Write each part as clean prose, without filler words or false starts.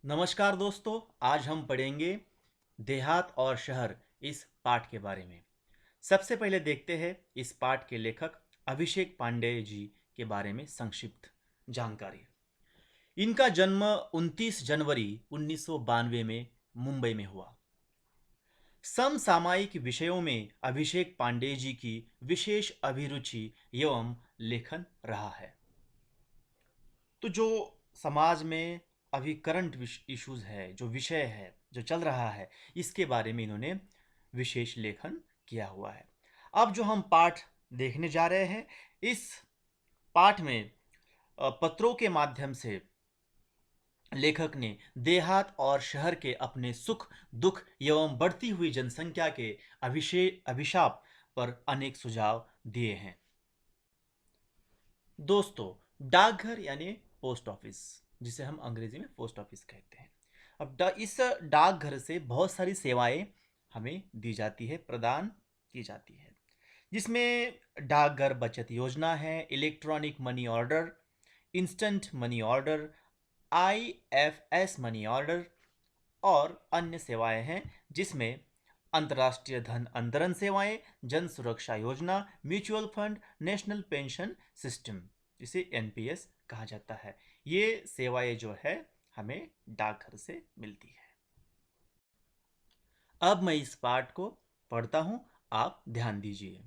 नमस्कार दोस्तों। आज हम पढ़ेंगे देहात और शहर इस पाठ के बारे में। सबसे पहले देखते हैं इस पाठ के लेखक अभिषेक पांडे जी के बारे में संक्षिप्त जानकारी। इनका जन्म 29 जनवरी 1992 में मुंबई में हुआ। समसामयिक विषयों में अभिषेक पांडे जी की विशेष अभिरुचि एवं लेखन रहा है। तो जो समाज में अभी करंट इश्यूज है, जो विषय है, जो चल रहा है, इसके बारे में इन्होंने विशेष लेखन किया हुआ है। अब जो हम पाठ देखने जा रहे हैं, इस पाठ में पत्रों के माध्यम से लेखक ने देहात और शहर के अपने सुख दुख एवं बढ़ती हुई जनसंख्या के अभिशाप पर अनेक सुझाव दिए हैं। दोस्तों, डाकघर यानी पोस्ट ऑफिस, जिसे हम अंग्रेजी में पोस्ट ऑफिस कहते हैं। अब इस डाकघर से बहुत सारी सेवाएं हमें दी जाती है, प्रदान की जाती है, जिसमें डाकघर बचत योजना है, electronic money order, instant money order, IFS money order और अन्य सेवाएं हैं, जिसमें अंतर्राष्ट्रीय धन अंतरण सेवाएं, जन सुरक्षा योजना, mutual fund, national pension system, जिसे एनपीएस कहा जाता है। ये सेवाएं जो है हमें डाकघर से मिलती है। अब मैं इस पाठ को पढ़ता हूं, आप ध्यान दीजिए।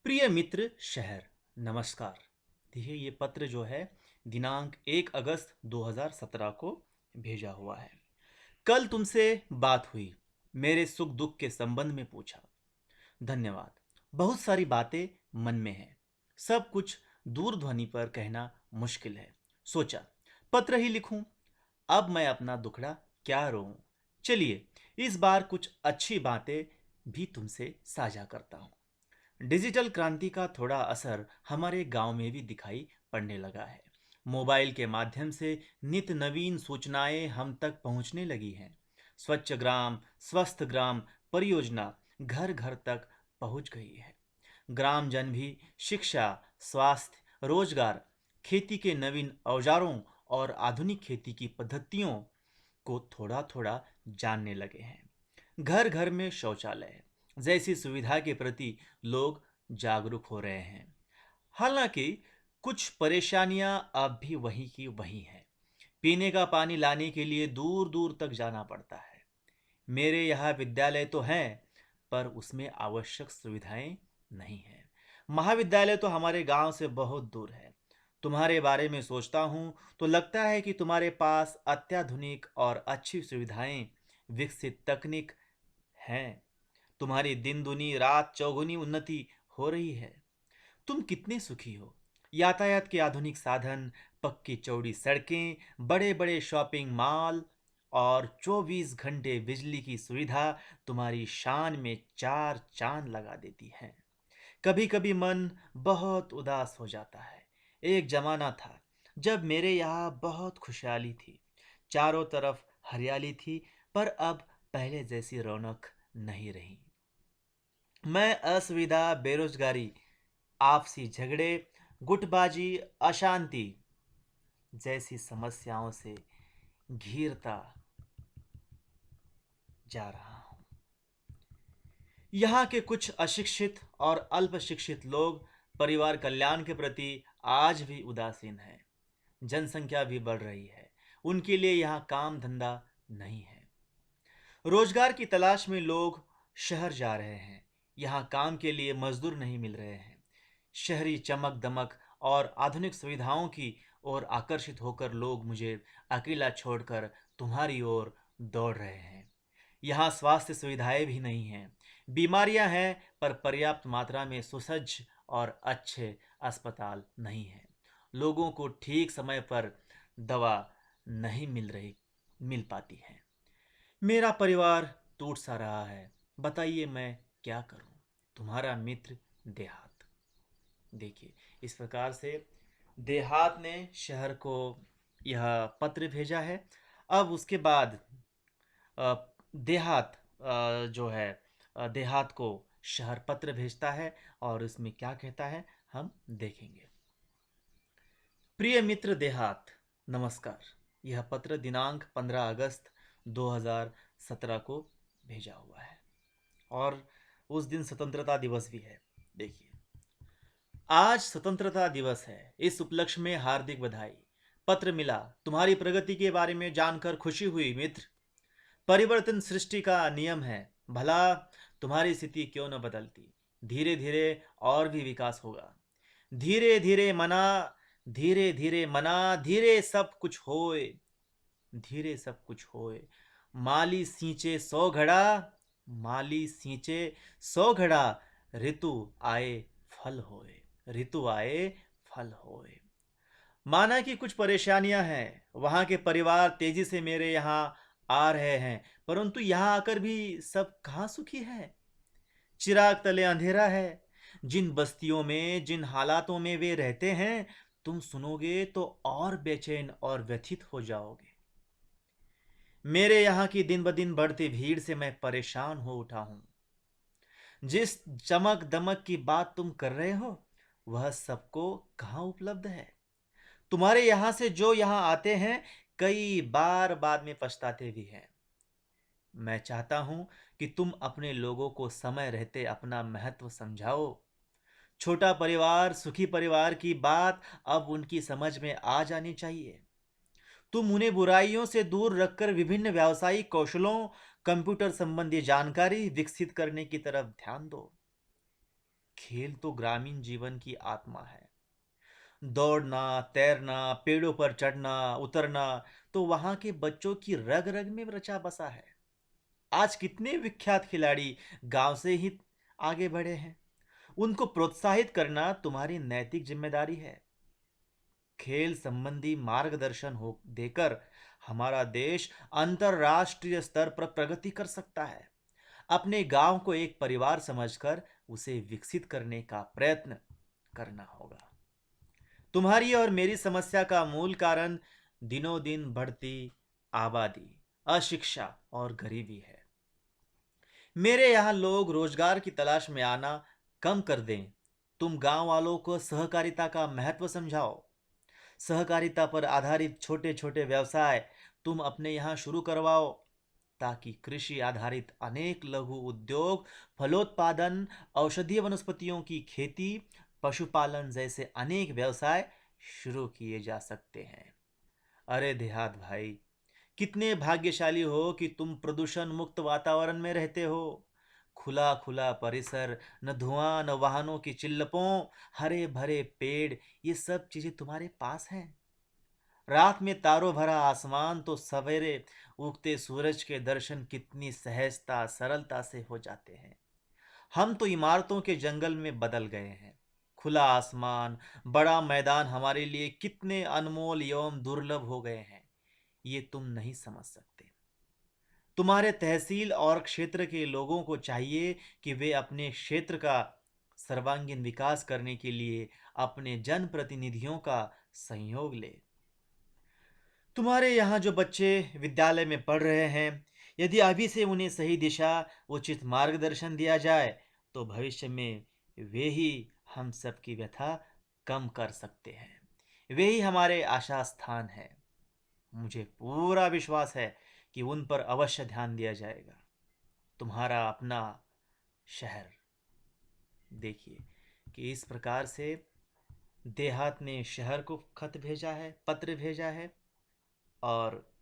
प्रिय मित्र शहर, नमस्कार। देखिए, ये पत्र जो है दिनांक 1 अगस्त 2017 को भेजा हुआ है। कल तुमसे बात हुई, मेरे सुख दुख के संबंध में पूछा। धन्यवाद। बहुत सारी बातें मन में है, सब कुछ दूरध्वनि पर कहना मुश्किल है। सोचा पत्र ही लिखूं। अब मैं अपना दुखड़ा क्या रोऊं। चलिए, इस बार कुछ अच्छी बातें भी तुमसे साझा करता हूं। डिजिटल क्रांति का थोड़ा असर हमारे गांव में भी दिखाई पड़ने लगा है। मोबाइल के माध्यम से नित नवीन सूचनाएं हम तक पहुंचने लगी हैं। स्वच्छ ग्राम स्वस्थ ग्राम परियोजना घर घर तक पहुंच गई है। ग्रामजन भी शिक्षा, स्वास्थ्य, रोजगार, खेती के नवीन औजारों और आधुनिक खेती की पद्धतियों को थोड़ा थोड़ा जानने लगे हैं। घर घर में शौचालय जैसी सुविधा के प्रति लोग जागरूक हो रहे हैं। हालांकि कुछ परेशानियां अब भी वहीं की वहीं हैं। पीने का पानी लाने के लिए दूर दूर तक जाना पड़ता है। मेरे यहाँ विद्यालय तो हैं, पर उसमें आवश्यक सुविधाएं नहीं हैं। महाविद्यालय तो हमारे गांव से बहुत दूर है। तुम्हारे बारे में सोचता हूँ तो लगता है कि तुम्हारे पास अत्याधुनिक और अच्छी सुविधाएं, विकसित तकनीक हैं। तुम्हारी दिन दुनी रात चौगुनी उन्नति हो रही है। तुम कितने सुखी हो। यातायात के आधुनिक साधन, पक्की चौड़ी सड़कें, बड़े बड़े शॉपिंग मॉल और 24 घंटे बिजली की सुविधा तुम्हारी शान में चार चांद लगा देती हैं। कभी कभी मन बहुत उदास हो जाता है। एक जमाना था जब मेरे यहाँ बहुत खुशहाली थी, चारों तरफ हरियाली थी, पर अब पहले जैसी रौनक नहीं रही। मैं असुविधा, बेरोजगारी, आपसी झगड़े, गुटबाजी, अशांति जैसी समस्याओं से घिरता जा रहा हूं। यहाँ के कुछ अशिक्षित और अल्प शिक्षित लोग परिवार कल्याण के प्रति आज भी उदासीन हैं। जनसंख्या भी बढ़ रही है, उनके लिए यहाँ काम धंधा नहीं है। रोजगार की तलाश में लोग शहर जा रहे हैं। यहाँ काम के लिए मजदूर नहीं मिल रहे हैं। शहरी चमक दमक और आधुनिक सुविधाओं की ओर आकर्षित होकर लोग मुझे अकेला छोड़कर तुम्हारी ओर दौड़ रहे हैं। यहाँ स्वास्थ्य सुविधाएं भी नहीं हैं। बीमारियां हैं, पर पर्याप्त मात्रा में सुसज्ज और अच्छे अस्पताल नहीं हैं। लोगों को ठीक समय पर दवा नहीं मिल पाती है। मेरा परिवार टूट सा रहा है। बताइए मैं क्या करूं। तुम्हारा मित्र देहात। देखिए, इस प्रकार से देहात ने शहर को यह पत्र भेजा है। अब उसके बाद अ, देहात जो है देहात को शहर पत्र भेजता है, और उसमें क्या कहता है हम देखेंगे। प्रिय मित्र देहात, नमस्कार। यह पत्र दिनांक 15 अगस्त 2017 को भेजा हुआ है और उस दिन स्वतंत्रता दिवस भी है। देखिए, आज स्वतंत्रता दिवस है। इस उपलक्ष्य में हार्दिक बधाई। पत्र मिला, तुम्हारी प्रगति के बारे में जानकर खुशी हुई मित्र। परिवर्तन सृष्टि का नियम है, भला तुम्हारी स्थिति क्यों न बदलती। धीरे धीरे और भी विकास होगा। धीरे धीरे मना, धीरे धीरे मना, धीरे सब कुछ होए, धीरे सब कुछ होए। माली सींचे 100 घड़ा, माली सींचे 100 घड़ा, ऋतु आए फल होए, ऋतु आए फल होए। माना कि कुछ परेशानियां हैं, वहां के परिवार तेजी से मेरे यहाँ आ रहे हैं, परंतु यहाँ आकर भी सब कहाँ सुखी है। चिराग तले अंधेरा है। जिन बस्तियों में, जिन हालातों में वे रहते हैं, तुम सुनोगे तो और बेचैन और व्यथित हो जाओगे। मेरे यहाँ की दिन ब दिन बढ़ती भीड़ से मैं परेशान हो उठा हूं। जिस चमक दमक की बात तुम कर रहे हो, वह सबको कहाँ उपलब्ध है। तुम्हारे यहां से जो यहां आते हैं, कई बार बाद में पछताते भी हैं। मैं चाहता हूं कि तुम अपने लोगों को समय रहते अपना महत्व समझाओ। छोटा परिवार, सुखी परिवार की बात अब उनकी समझ में आ जानी चाहिए। तुम उन्हें बुराइयों से दूर रखकर विभिन्न व्यावसायिक कौशलों, कंप्यूटर संबंधी जानकारी विकसित करने की तरफ ध्यान दो। खेल तो ग्रामीण जीवन की आत्मा है। दौड़ना, तैरना, पेड़ों पर चढ़ना, उतरना तो वहां के बच्चों की रग रग में रचा बसा है। आज कितने विख्यात खिलाड़ी गांव से ही आगे बढ़े हैं। उनको प्रोत्साहित करना तुम्हारी नैतिक जिम्मेदारी है। खेल संबंधी मार्गदर्शन हो देकर हमारा देश अंतरराष्ट्रीय स्तर पर प्रगति कर सकता है। अपने गांव को एक परिवार समझकर उसे विकसित करने का प्रयत्न करना होगा। तुम्हारी और मेरी समस्या का मूल कारण दिनों दिन बढ़ती आबादी, अशिक्षा और गरीबी है। मेरे यहाँ लोग रोजगार की तलाश में आना कम कर दें। तुम गांव वालों को सहकारिता का महत्व समझाओ। सहकारिता पर आधारित छोटे छोटे व्यवसाय तुम अपने यहाँ शुरू करवाओ, ताकि कृषि आधारित अनेक लघु उद्योग, फलोत्पादन, औषधीय वनस्पतियों की खेती, पशुपालन जैसे अनेक व्यवसाय शुरू किए जा सकते हैं। अरे देहात भाई, कितने भाग्यशाली हो कि तुम प्रदूषण मुक्त वातावरण में रहते हो। खुला खुला परिसर, न धुआं, न वाहनों की चिल्लपों, हरे भरे पेड़, ये सब चीजें तुम्हारे पास हैं। रात में तारों भरा आसमान तो सवेरे उगते सूरज के दर्शन कितनी सहजता, सरलता से हो जाते हैं। हम तो इमारतों के जंगल में बदल गए हैं। खुला आसमान, बड़ा मैदान हमारे लिए कितने अनमोल एवं दुर्लभ हो गए हैं, ये तुम नहीं समझ सकते। तुम्हारे तहसील और क्षेत्र के लोगों को चाहिए कि वे अपने क्षेत्र का सर्वांगीण विकास करने के लिए अपने जनप्रतिनिधियों का सहयोग ले। तुम्हारे यहाँ जो बच्चे विद्यालय में पढ़ रहे हैं, यदि अभी से उन्हें सही दिशा, उचित मार्गदर्शन दिया जाए, तो भविष्य में वे ही हम सबकी व्यथा कम कर सकते हैं। वे ही हमारे आशा स्थान है। मुझे पूरा विश्वास है कि उन पर अवश्य ध्यान दिया जाएगा। तुम्हारा अपना शहर। देखिए कि इस प्रकार से देहात ने शहर को खत भेजा है, पत्र भेजा है, और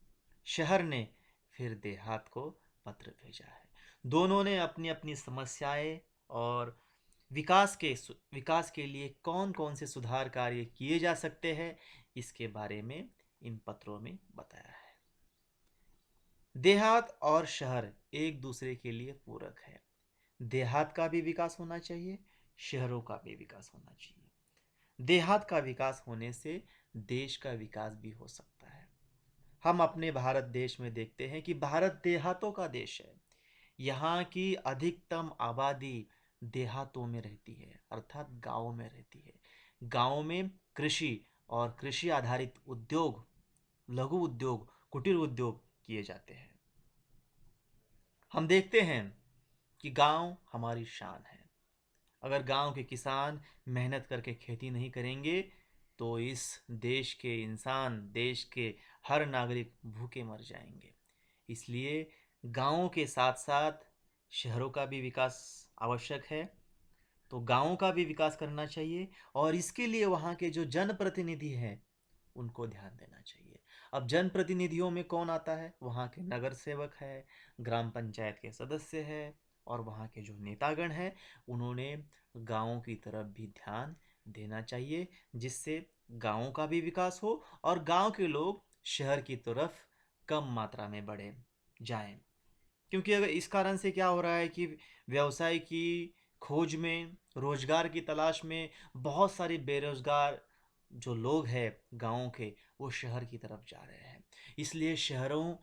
शहर ने फिर देहात को पत्र भेजा है। दोनों ने अपनी अपनी समस्याएं और विकास के लिए कौन कौन से सुधार कार्य किए जा सकते हैं, इसके बारे में इन पत्रों में बताया है। देहात और शहर एक दूसरे के लिए पूरक है। देहात का भी विकास होना चाहिए, शहरों का भी विकास होना चाहिए। देहात का विकास होने से देश का विकास भी हो सकता है। हम अपने भारत देश में देखते हैं कि भारत देहातों का देश है। यहाँ की अधिकतम आबादी देहातों में रहती है, अर्थात गांवों में रहती है। गांवों में कृषि और कृषि आधारित उद्योग, लघु उद्योग, कुटीर उद्योग किए जाते हैं। हम देखते हैं कि गांव हमारी शान है। अगर गांव के किसान मेहनत करके खेती नहीं करेंगे, तो इस देश के इंसान, देश के हर नागरिक भूखे मर जाएंगे। इसलिए गांवों के साथ साथ शहरों का भी विकास आवश्यक है। तो गांवों का भी विकास करना चाहिए और इसके लिए वहाँ के जो जनप्रतिनिधि हैं उनको ध्यान देना चाहिए। अब जनप्रतिनिधियों में कौन आता है? वहाँ के नगर सेवक है, ग्राम पंचायत के सदस्य है और वहाँ के जो नेतागण हैं उन्होंने गाँवों की तरफ भी ध्यान देना चाहिए, जिससे गाँवों का भी विकास हो और गाँव के लोग शहर की तरफ कम मात्रा में बढ़े जाएं। क्योंकि अगर इस कारण से क्या हो रहा है कि व्यवसाय की खोज में, रोजगार की तलाश में बहुत सारे बेरोजगार जो लोग हैं गांवों के, वो शहर की तरफ जा रहे हैं। इसलिए शहरों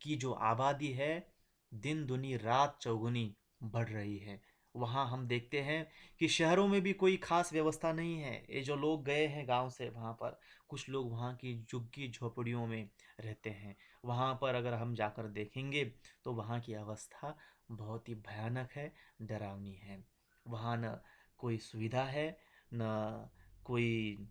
की जो आबादी है दिन दुनी रात चौगुनी बढ़ रही है। वहाँ हम देखते हैं कि शहरों में भी कोई खास व्यवस्था नहीं है। ये जो लोग गए हैं गांव से वहाँ पर, कुछ लोग वहाँ की झुग्गी झोपड़ियों में रहते हैं। वहाँ पर अगर हम जाकर देखेंगे तो वहाँ की अवस्था बहुत ही भयानक है, डरावनी है। वहाँ न कोई सुविधा है, न कोई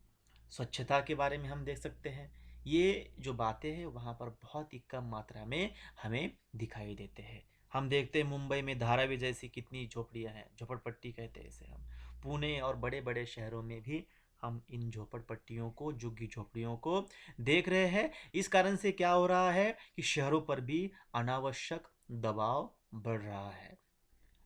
स्वच्छता के बारे में हम देख सकते हैं। ये जो बातें हैं वहाँ पर बहुत ही कम मात्रा में हमें दिखाई देते हैं। हम देखते हैं मुंबई में धारावी जैसी कितनी झोपड़ियाँ हैं, झोपड़पट्टी कहते हैं इसे हम। पुणे और बड़े बड़े शहरों में भी हम इन झोपड़पट्टियों को, झुग्गी झोपड़ियों को देख रहे हैं। इस कारण से क्या हो रहा है कि शहरों पर भी अनावश्यक दबाव बढ़ रहा है।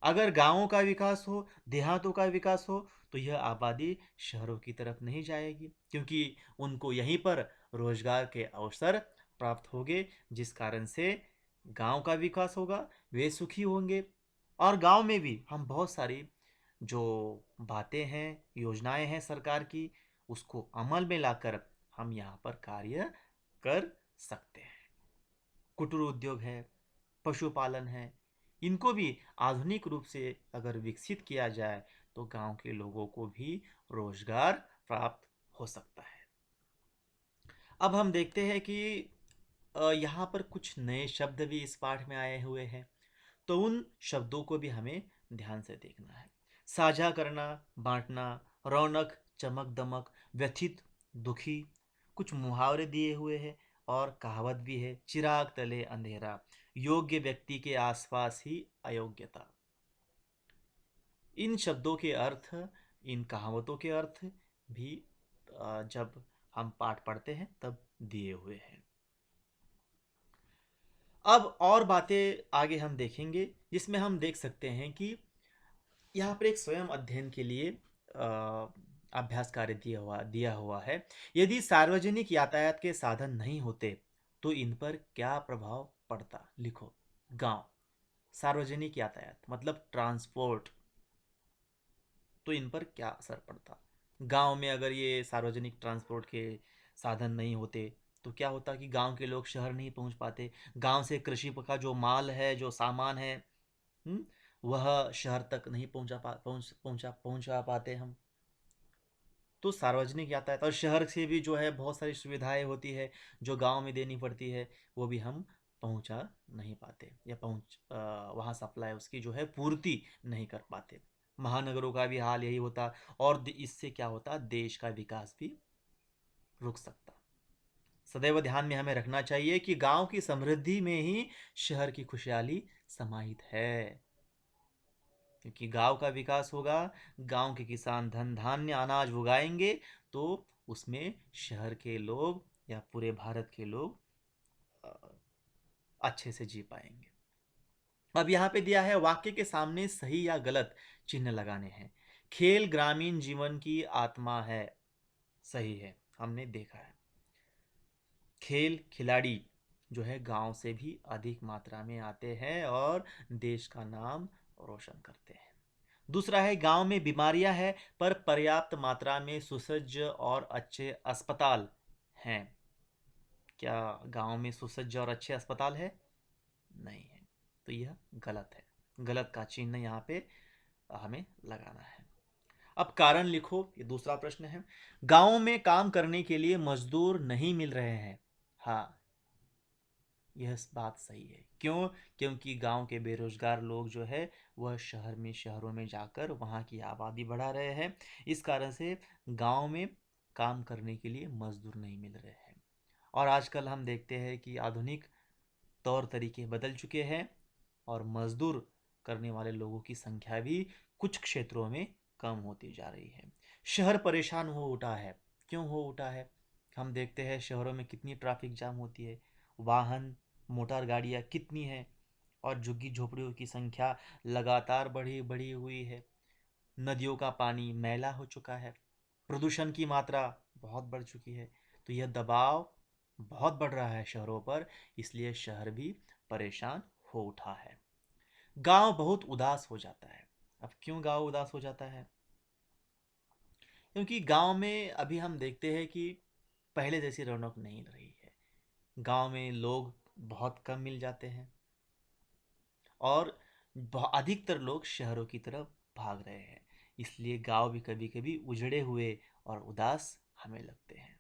अगर गांवों का विकास हो, देहातों का विकास हो, तो यह आबादी शहरों की तरफ नहीं जाएगी, क्योंकि उनको यहीं पर रोजगार के अवसर प्राप्त होंगे, जिस कारण से गांव का विकास होगा, वे सुखी होंगे। और गांव में भी हम बहुत सारी जो बातें हैं, योजनाएं हैं सरकार की, उसको अमल में लाकर हम यहाँ पर कार्य कर सकते हैं। कुटीर उद्योग है, पशुपालन है, इनको भी आधुनिक रूप से अगर विकसित किया जाए तो गांव के लोगों को भी रोजगार प्राप्त हो सकता है। अब हम देखते हैं कि यहाँ पर कुछ नए शब्द भी इस पाठ में आए हुए हैं, तो उन शब्दों को भी हमें ध्यान से देखना है। साझा करना, बांटना, रौनक, चमक दमक, व्यथित, दुखी, कुछ मुहावरे दिए हुए हैं और कहावत भी है। चिराग तले अंधेरा, योग्य व्यक्ति के आसपास ही अयोग्यता। इन शब्दों के अर्थ, इन कहावतों के अर्थ भी जब हम पाठ पढ़ते हैं तब दिए हुए हैं। अब और बातें आगे हम देखेंगे, जिसमें हम देख सकते हैं कि यहाँ पर एक स्वयं अध्ययन के लिए अभ्यास कार्य दिया हुआ है। यदि सार्वजनिक यातायात के साधन नहीं होते तो इन पर क्या प्रभाव पड़ता? लिखो। गांव, सार्वजनिक यातायात मतलब ट्रांसपोर्ट, तो इन पर क्या असर पड़ता? गांव में अगर ये सार्वजनिक ट्रांसपोर्ट के साधन नहीं होते तो क्या होता कि गांव के लोग शहर नहीं पहुंच पाते। गांव से कृषि का जो माल है, जो सामान है, हम्म, वह शहर तक नहीं पहुंचा पाते हम। तो सार्वजनिक यातायात और शहर से भी जो है बहुत सारी सुविधाएं होती है जो गांव में देनी पड़ती है, वो भी हम पहुंचा नहीं पाते, या वहाँ सप्लाई उसकी जो है पूर्ति नहीं कर पाते। महानगरों का भी हाल यही होता और इससे क्या होता, देश का विकास भी रुक सकता। सदैव ध्यान में हमें रखना चाहिए कि गांव की समृद्धि में ही शहर की खुशहाली समाहित है। क्योंकि गांव का विकास होगा, गांव के किसान धन धान्य अनाज उगाएंगे, तो उसमें शहर के लोग या पूरे भारत के लोग अ, अच्छे से जी पाएंगे। अब यहाँ पे दिया है वाक्य के सामने सही या गलत चिन्ह लगाने हैं। खेल ग्रामीण जीवन की आत्मा है, सही है, हमने देखा है। खेल खिलाड़ी जो है गांव से भी अधिक मात्रा में आते हैं और देश का नाम रोशन करते हैं। दूसरा है गांव में बीमारियां हैं पर पर्याप्त मात्रा में सुसज्ज और अच्छे अस्पताल हैं। क्या गांव में सुसज्ज और अच्छे अस्पताल है? नहीं है, तो यह गलत है। गलत का चिन्ह यहाँ पे हमें लगाना है। अब कारण लिखो, ये दूसरा प्रश्न है। गांव में काम करने के लिए मजदूर नहीं मिल रहे हैं। हाँ, यह बात सही है। क्यों? क्योंकि गांव के बेरोजगार लोग जो है वह शहरों में जाकर वहाँ की आबादी बढ़ा रहे हैं। इस कारण से गांव में काम करने के लिए मजदूर नहीं मिल रहे हैं। और आजकल हम देखते हैं कि आधुनिक तौर तरीके बदल चुके हैं और मजदूर करने वाले लोगों की संख्या भी कुछ क्षेत्रों में कम होती जा रही है। शहर परेशान हो उठा है। क्यों हो उठा है? हम देखते हैं शहरों में कितनी ट्रैफिक जाम होती है, वाहन मोटर गाड़ियाँ कितनी हैं, और झुग्गी झोपड़ियों की संख्या लगातार बढ़ी बढ़ी हुई है। नदियों का पानी मैला हो चुका है, प्रदूषण की मात्रा बहुत बढ़ चुकी है। तो यह दबाव बहुत बढ़ रहा है शहरों पर, इसलिए शहर भी परेशान हो उठा है। गांव बहुत उदास हो जाता है। अब क्यों गांव उदास हो जाता है? क्योंकि गांव में अभी हम देखते हैं कि पहले जैसी रौनक नहीं रही है। गांव में लोग बहुत कम मिल जाते हैं और अधिकतर लोग शहरों की तरफ भाग रहे हैं। इसलिए गांव भी कभी कभी उजड़े हुए और उदास हमें लगते हैं।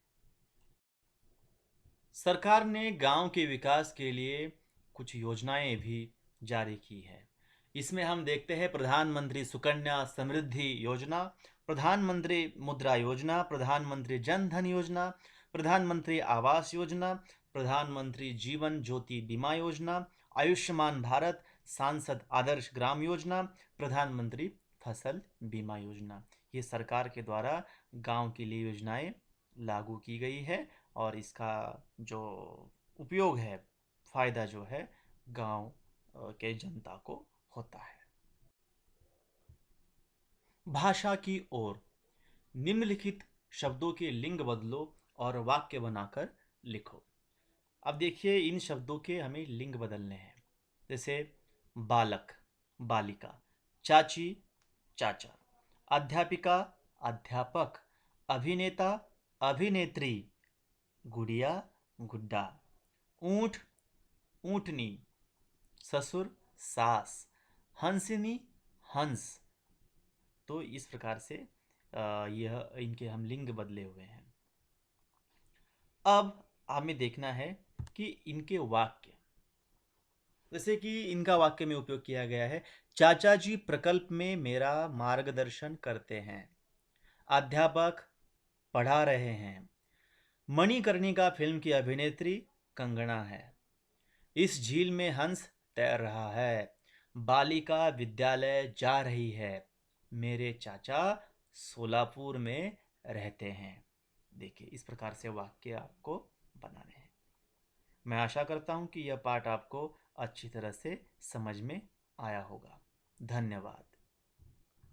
सरकार ने गांव के विकास के लिए कुछ योजनाएं भी जारी की है। इसमें हम देखते हैं प्रधानमंत्री सुकन्या समृद्धि योजना, प्रधानमंत्री मुद्रा योजना, प्रधानमंत्री जन धन योजना, प्रधानमंत्री आवास योजना, प्रधानमंत्री जीवन ज्योति बीमा योजना, आयुष्मान भारत, सांसद आदर्श ग्राम योजना, प्रधानमंत्री फसल बीमा योजना। ये सरकार के द्वारा गांव के लिए योजनाएं लागू की गई है और इसका जो उपयोग है, फायदा जो है, गांव के जनता को होता है। भाषा की ओर। निम्नलिखित शब्दों के लिंग बदलो और वाक्य बनाकर लिखो। अब देखिए इन शब्दों के हमें लिंग बदलने हैं। जैसे बालक, बालिका, चाची, चाचा, अध्यापिका, अध्यापक, अभिनेता, अभिनेत्री, गुड़िया, गुड्डा, ऊंट, ऊंटनी, ससुर, सास, हंसिनी, हंस। तो इस प्रकार से यह इनके हम लिंग बदले हुए हैं। अब हमें देखना है कि इनके वाक्य, जैसे कि इनका वाक्य में उपयोग किया गया है, चाचा जी प्रकल्प में मेरा मार्गदर्शन करते हैं, अध्यापक पढ़ा रहे हैं, मणिकर्णिका फिल्म की अभिनेत्री कंगना है, इस झील में हंस तैर रहा है, बालिका विद्यालय जा रही है, मेरे चाचा सोलापुर में रहते हैं। देखिए इस प्रकार से वाक्य आपको बनाने हैं। मैं आशा करता हूं कि यह पाठ आपको अच्छी तरह से समझ में आया होगा। धन्यवाद।